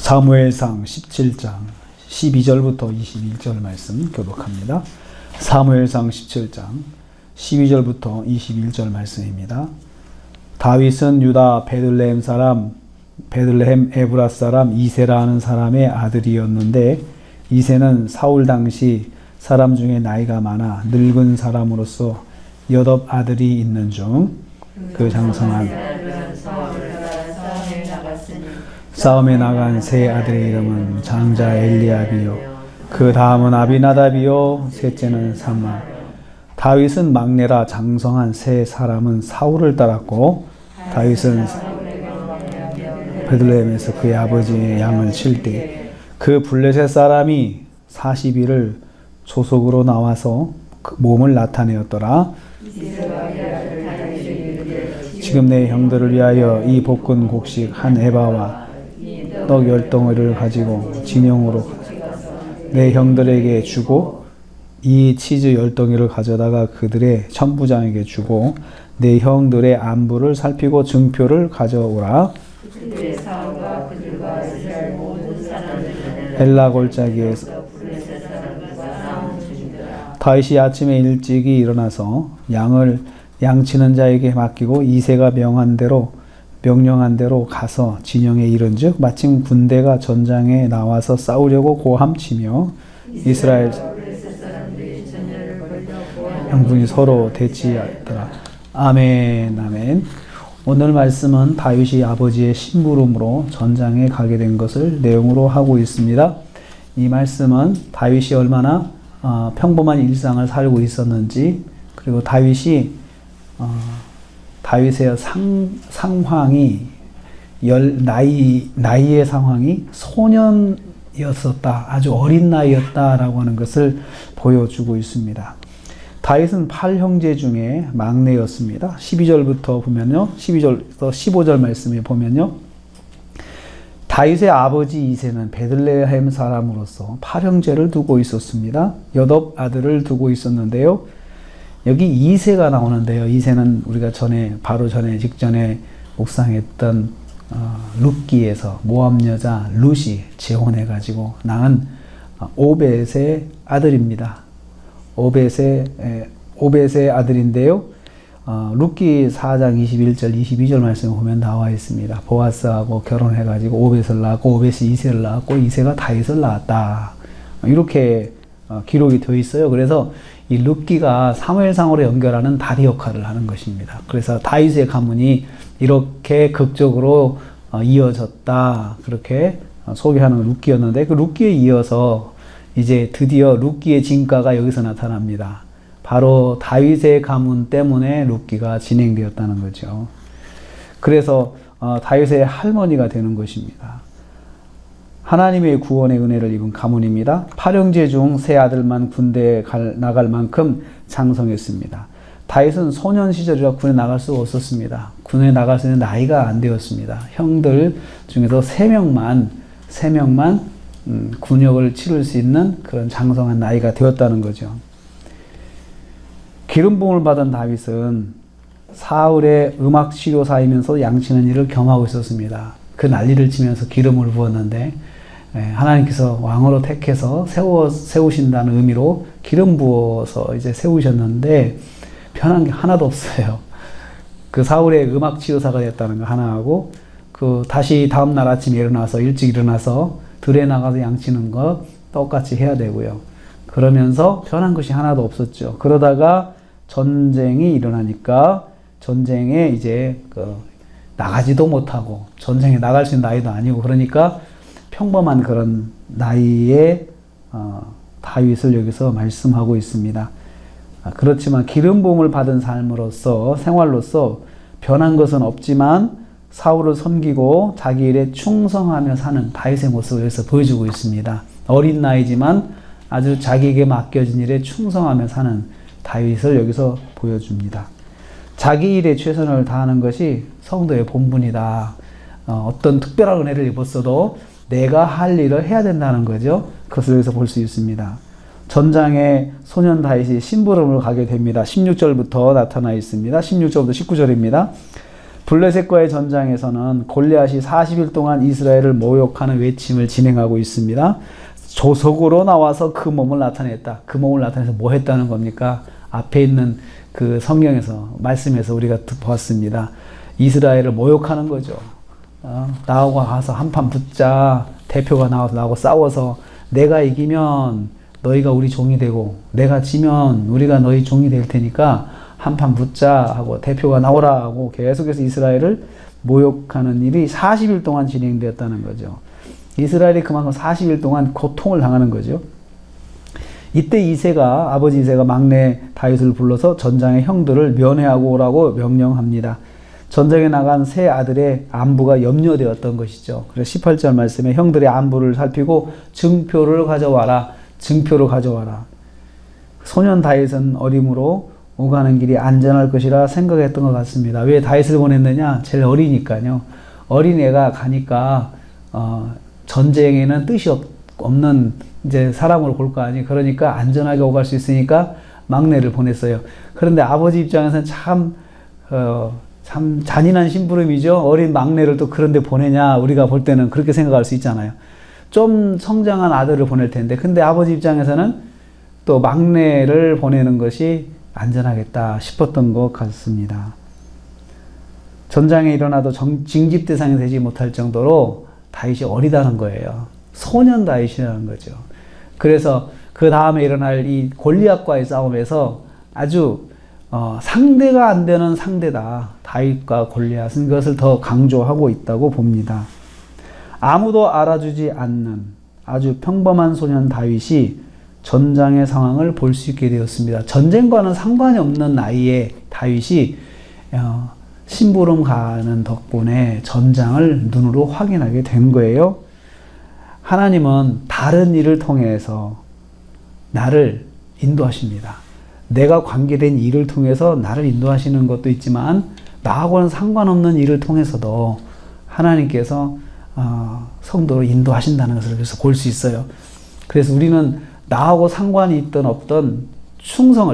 사무엘상 17장 12절부터 21절 말씀 교독합니다. 사무엘상 17장 12절부터 21절 말씀입니다. 다윗은 유다 베들레헴 사람 베들레헴 에브라 사람 이새라는 사람의 아들이었는데, 이새는 사울 당시 사람 중에 나이가 많아 늙은 사람으로서 8 아들이 있는 중 그 장성한 싸움에 나간 세 아들의 이름은 장자 엘리압이요, 그 다음은 아비나답이요, 셋째는 삼마. 다윗은 막내라 장성한 세 사람은 사울을 따랐고, 다윗은 베들레헴에서 그의 아버지의 양을 칠 때 그 블레셋 사람이 40일을 조속으로 나와서 그 몸을 나타내었더라. 지금 내 형들을 위하여 이 볶은 곡식 한 에바와 떡 10덩어리를 가지고 진영으로 내 형들에게 주고, 이 치즈 10덩이를 가져다가 그들의 천부장에게 주고, 내 형들의 안부를 살피고 증표를 가져오라. 엘라 골짜기에서 다윗이 아침에 일찍이 일어나서 양을 양치는 자에게 맡기고 이새가 명령한 대로 가서 진영에 이른즉 마침 군대가 전장에 나와서 싸우려고 고함치며 이스라엘 양군이 서로 대치하더라. 아멘, 아멘. 오늘 말씀은 다윗이 아버지의 심부름으로 전장에 가게 된 것을 내용으로 하고 있습니다. 이 말씀은 다윗이 얼마나 평범한 일상을 살고 있었는지, 그리고 다윗의 상황이 나이의 상황이 소년이었었다, 아주 어린 나이였다라고 하는 것을 보여주고 있습니다. 다윗은 8형제 중에 막내였습니다. 12절부터 보면요, 12절부터 15절 말씀에 보면요, 다윗의 아버지 이새는 베들레헴 사람으로서 8형제를 두고 있었습니다. 8 아들을 두고 있었는데요, 여기 이새가 나오는데요, 이새는 우리가 직전에 묵상했던 룻기에서 모압 여자 룻이 재혼해가지고 낳은 오벳의 아들입니다. 오벳의 아들인데요, 룻기 4장 21절 22절 말씀을 보면 나와 있습니다. 보아스하고 결혼해가지고 오벳을 낳았고, 오벳이 이새를 낳았고, 이새가 다윗을 낳았다, 이렇게 기록이 되어 있어요. 그래서 이 룻기가 사무엘상으로 연결하는 다리 역할을 하는 것입니다. 그래서 다윗의 가문이 이렇게 극적으로 이어졌다, 그렇게 소개하는 룻기였는데, 그 룻기에 이어서 이제 드디어 룻기의 진가가 여기서 나타납니다. 바로 다윗의 가문 때문에 룻기가 진행되었다는 거죠. 그래서 다윗의 할머니가 되는 것입니다. 하나님의 구원의 은혜를 입은 가문입니다. 8형제 중 세 아들만 군대에 나갈 만큼 장성했습니다. 다윗은 소년 시절이라 군에 나갈 수가 없었습니다. 군에 나갈 수 있는 나이가 안 되었습니다. 형들 중에서 3명만 군역을 치를 수 있는 그런 장성한 나이가 되었다는 거죠. 기름 부음을 받은 다윗은 사울의 음악 치료사이면서 양치는 일을 겸하고 있었습니다. 그 난리를 치면서 기름을 부었는데, 하나님께서 왕으로 택해서 세우신다는 의미로 기름 부어서 이제 세우셨는데 변한 게 하나도 없어요. 그 사울의 음악 치료사가 됐다는 거 하나하고, 그 다시 다음 날 아침에 일찍 일어나서 들에 나가서 양치는 거 똑같이 해야 되고요. 그러면서 변한 것이 하나도 없었죠. 그러다가 전쟁이 일어나니까 전쟁에 이제 나가지도 못하고, 전쟁에 나갈 수 있는 나이도 아니고, 그러니까 평범한 그런 나이의 다윗을 여기서 말씀하고 있습니다. 그렇지만 기름 부음을 받은 삶으로서, 생활로서 변한 것은 없지만 사울을 섬기고 자기 일에 충성하며 사는 다윗의 모습을 여기서 보여주고 있습니다. 어린 나이지만 아주 자기에게 맡겨진 일에 충성하며 사는 다윗을 여기서 보여줍니다. 자기 일에 최선을 다하는 것이 성도의 본분이다. 어떤 특별한 은혜를 입었어도 내가 할 일을 해야 된다는 거죠. 그것을 여기서 볼 수 있습니다. 전장에 소년 다윗이 심부름을 가게 됩니다. 16절부터 나타나 있습니다. 16절부터 19절입니다. 블레셋과의 전장에서는 골리앗이 40일 동안 이스라엘을 모욕하는 외침을 진행하고 있습니다. 조석으로 나와서 그 몸을 나타냈다. 그 몸을 나타내서 뭐 했다는 겁니까? 앞에 있는 그 성경에서 말씀에서 우리가 보았습니다. 이스라엘을 모욕하는 거죠. 나하고 가서 한판 붙자. 대표가 나와서 나하고 싸워서 내가 이기면 너희가 우리 종이 되고 내가 지면 우리가 너희 종이 될 테니까 한판 붙자 하고 대표가 나오라 하고 계속해서 이스라엘을 모욕하는 일이 40일 동안 진행되었다는 거죠. 이스라엘이 그만큼 40일 동안 고통을 당하는 거죠. 이때 아버지 이새가 막내 다윗을 불러서 전장의 형들을 면회하고 오라고 명령합니다. 전쟁에 나간 세 아들의 안부가 염려되었던 것이죠. 그래서 18절 말씀에 형들의 안부를 살피고 증표를 가져와라. 증표를 가져와라. 소년 다윗은 어림으로 오가는 길이 안전할 것이라 생각했던 것 같습니다. 왜 다윗을 보냈느냐? 제일 어리니까요. 어린애가 가니까 전쟁에는 뜻이 없는 이제 사람으로 볼 거 아니. 그러니까 안전하게 오갈 수 있으니까 막내를 보냈어요. 그런데 아버지 입장에서는 참 잔인한 심부름이죠. 어린 막내를 또 그런데 보내냐? 우리가 볼 때는 그렇게 생각할 수 있잖아요. 좀 성장한 아들을 보낼 텐데, 근데 아버지 입장에서는 또 막내를 보내는 것이 안전하겠다 싶었던 것 같습니다. 전장에 일어나도 징집 대상이 되지 못할 정도로 다윗이 어리다는 거예요. 소년 다윗이라는 거죠. 그래서 그 다음에 일어날 이 골리앗과의 싸움에서 아주 상대가 안 되는 상대다. 다윗과 골리앗은 그것을 더 강조하고 있다고 봅니다. 아무도 알아주지 않는 아주 평범한 소년 다윗이 전장의 상황을 볼 수 있게 되었습니다. 전쟁과는 상관이 없는 나이에 다윗이 심부름 가는 덕분에 전장을 눈으로 확인하게 된 거예요. 하나님은 다른 일을 통해서 나를 인도하십니다. 내가 관계된 일을 통해서 나를 인도하시는 것도 있지만 나하고는 상관없는 일을 통해서도 하나님께서 성도를 인도하신다는 것을 그래서 볼 수 있어요. 그래서 우리는 나하고 상관이 있든 없든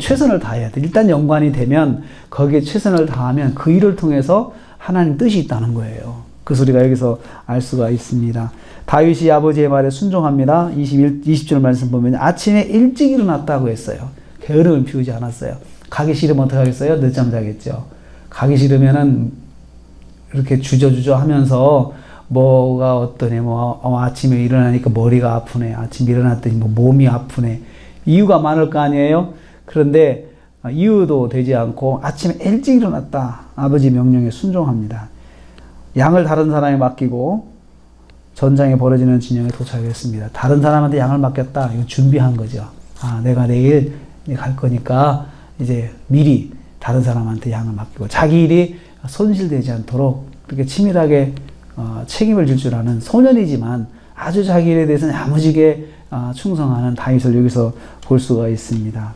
최선을 다해야 돼. 일단 연관이 되면 거기에 최선을 다하면 그 일을 통해서 하나님 뜻이 있다는 거예요. 그래서 우리가 여기서 알 수가 있습니다. 다윗이 아버지의 말에 순종합니다. 20절 말씀 보면 아침에 일찍 일어났다고 했어요. 게으름을 피우지 않았어요. 가기 싫으면 어떻게 하겠어요? 늦잠 자겠죠. 가기 싫으면은 이렇게 주저주저 하면서 뭐가 어떠네, 아침에 일어나니까 머리가 아프네, 아침에 일어났더니 몸이 아프네, 이유가 많을 거 아니에요? 그런데 이유도 되지 않고 아침에 일찍 일어났다. 아버지 명령에 순종합니다. 양을 다른 사람에 맡기고 전장에 벌어지는 진영에 도착했습니다. 다른 사람한테 양을 맡겼다. 이거 준비한 거죠. 내가 내일 갈 거니까 이제 미리 다른 사람한테 양을 맡기고 자기 일이 손실되지 않도록 그렇게 치밀하게 책임을 질 줄 아는 소년이지만 아주 자기 일에 대해서는 야무지게 충성하는 다윗을 여기서 볼 수가 있습니다.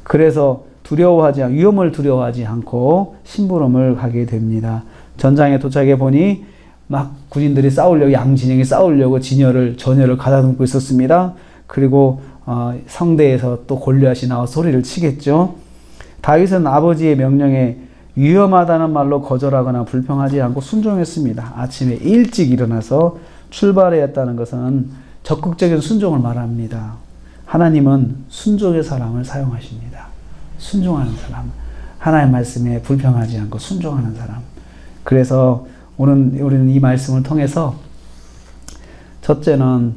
그래서 위험을 두려워하지 않고 심부름을 가게 됩니다. 전장에 도착해 보니 막 군인들이 양진영이 싸우려고 전열을 가다듬고 있었습니다. 그리고 성대에서 또 골리앗이 나와 소리를 치겠죠. 다윗은 아버지의 명령에 위험하다는 말로 거절하거나 불평하지 않고 순종했습니다. 아침에 일찍 일어나서 출발해야 했다는 것은 적극적인 순종을 말합니다. 하나님은 순종의 사람을 사용하십니다. 순종하는 사람, 하나님의 말씀에 불평하지 않고 순종하는 사람. 그래서 우리는 이 말씀을 통해서 첫째는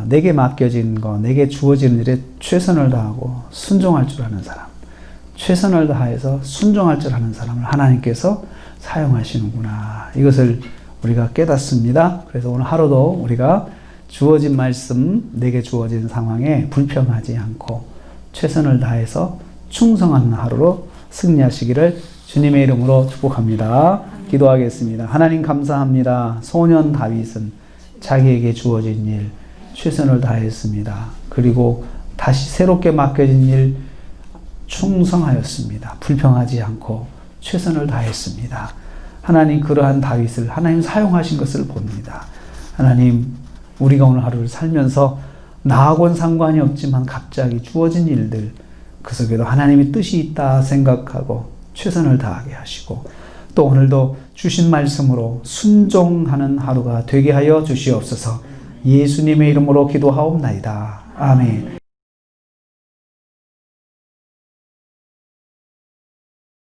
내게 맡겨진 것, 내게 주어지는 일에 최선을 다하고 순종할 줄 아는 사람, 최선을 다해서 순종할 줄 아는 사람을 하나님께서 사용하시는구나. 이것을 우리가 깨닫습니다. 그래서 오늘 하루도 우리가 주어진 말씀, 내게 주어진 상황에 불평하지 않고 최선을 다해서 충성하는 하루로 승리하시기를 주님의 이름으로 축복합니다. 기도하겠습니다. 하나님 감사합니다. 소년 다윗은 자기에게 주어진 일 최선을 다했습니다. 그리고 다시 새롭게 맡겨진 일 충성하였습니다. 불평하지 않고 최선을 다했습니다. 하나님, 그러한 다윗을 하나님 사용하신 것을 봅니다. 하나님, 우리가 오늘 하루를 살면서 나하고는 상관이 없지만 갑자기 주어진 일들, 그 속에도 하나님의 뜻이 있다 생각하고 최선을 다하게 하시고 또 오늘도 주신 말씀으로 순종하는 하루가 되게 하여 주시옵소서. 예수님의 이름으로 기도하옵나이다. 아멘.